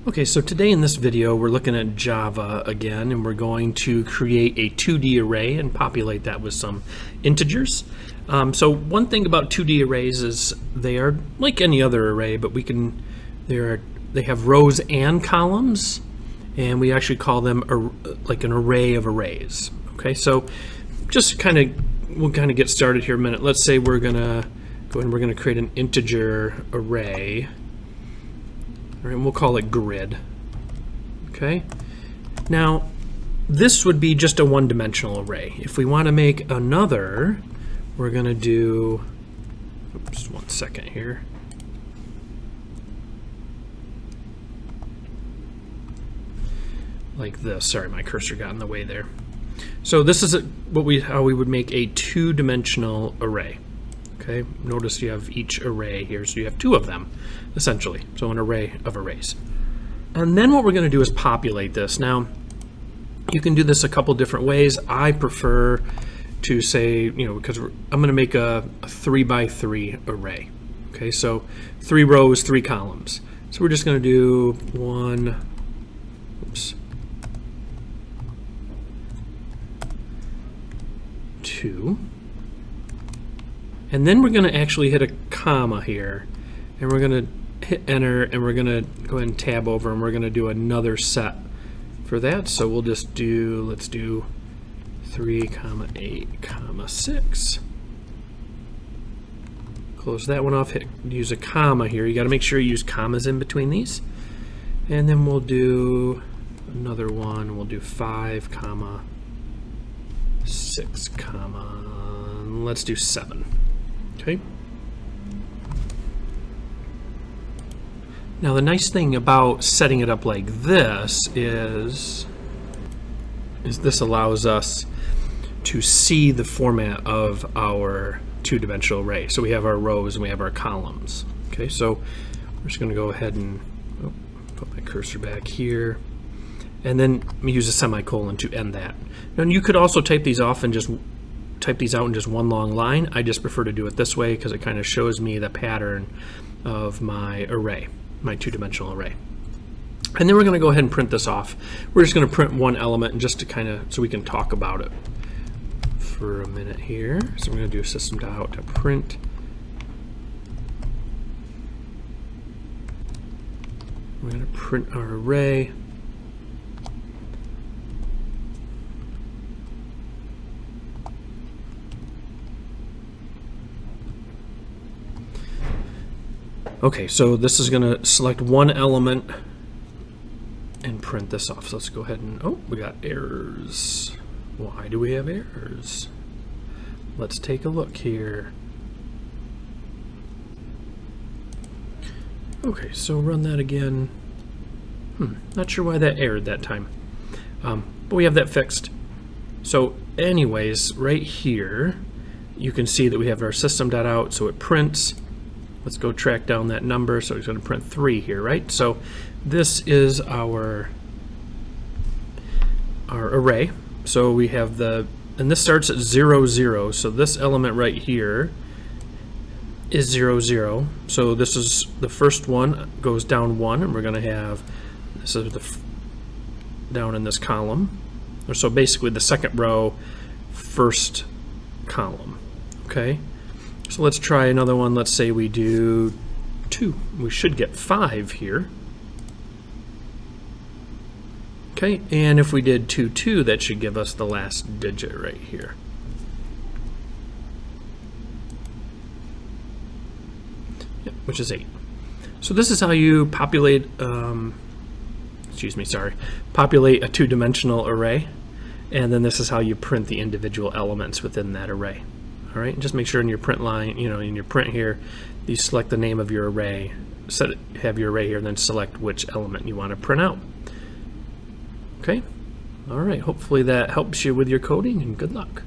Okay, so today in this video we're looking at Java again, and we're going to create a 2D array and populate that with some integers. So one thing about 2D arrays is they are like any other array, but they have rows and columns, and we actually call them like an array of arrays. Okay, so just we'll kind of get started here in a minute. Let's say we're gonna go ahead and we're gonna create an integer array. And we'll call it grid. Okay. Now, this would be just a one-dimensional array. If we want to make another, we're going to do, oops, 1 second here. Like this. Sorry, my cursor got in the way there. So this is how we would make a two-dimensional array. Okay, notice you have each array here, so you have two of them, essentially. So an array of arrays. And then what we're going to do is populate this. Now, you can do this a couple different ways. I prefer to say, because I'm going to make a 3x3 array. Okay, so 3 rows, 3 columns. So we're just going to do 2. And then we're going to actually hit a comma here, and we're going to hit enter, and we're going to go ahead and tab over, and we're going to do another set for that. So we'll just do, let's do 3, 8, 6. Close that one off, use a comma here. You got to make sure you use commas in between these. And then we'll do another one. We'll do 5, 6, let's do 7. Okay. Now the nice thing about setting it up like this is this allows us to see the format of our two-dimensional array. So we have our rows and we have our columns. Okay, so we're just going to go ahead and put my cursor back here, and then use a semicolon to end that. Now you could also type these off and just type these out in just one long line. I just prefer to do it this way because it kind of shows me the pattern of my array, my two-dimensional array. And then we're going to go ahead and print this off. We're just going to print one element, and just to so we can talk about it for a minute here. So we're going to do system.out.print. We're going to print our array. Okay, so this is going to select one element and print this off. So let's go ahead and, we got errors. Why do we have errors? Let's take a look here. Okay, so run that again. Not sure why that errored that time. But we have that fixed. So anyways, right here, you can see that we have our system.out, so it prints. Let's go track down that number. So it's going to print 3 here, right? So this is our array. So we have and this starts at 0, 0. So this element right here is 0, 0. So this is the first one, goes down 1, and we're going to have, this is down in this column. So basically the second row, first column, okay? So let's try another one. Let's say we do 2. We should get 5 here. Okay, and if we did 2, 2, that should give us the last digit right here. Yep, which is 8. So this is how you populate, populate a two-dimensional array, and then this is how you print the individual elements within that array. All right, just make sure in your print line, in your print here, you select the name of your array, have your array here, and then select which element you want to print out. Okay, all right, hopefully that helps you with your coding, and good luck.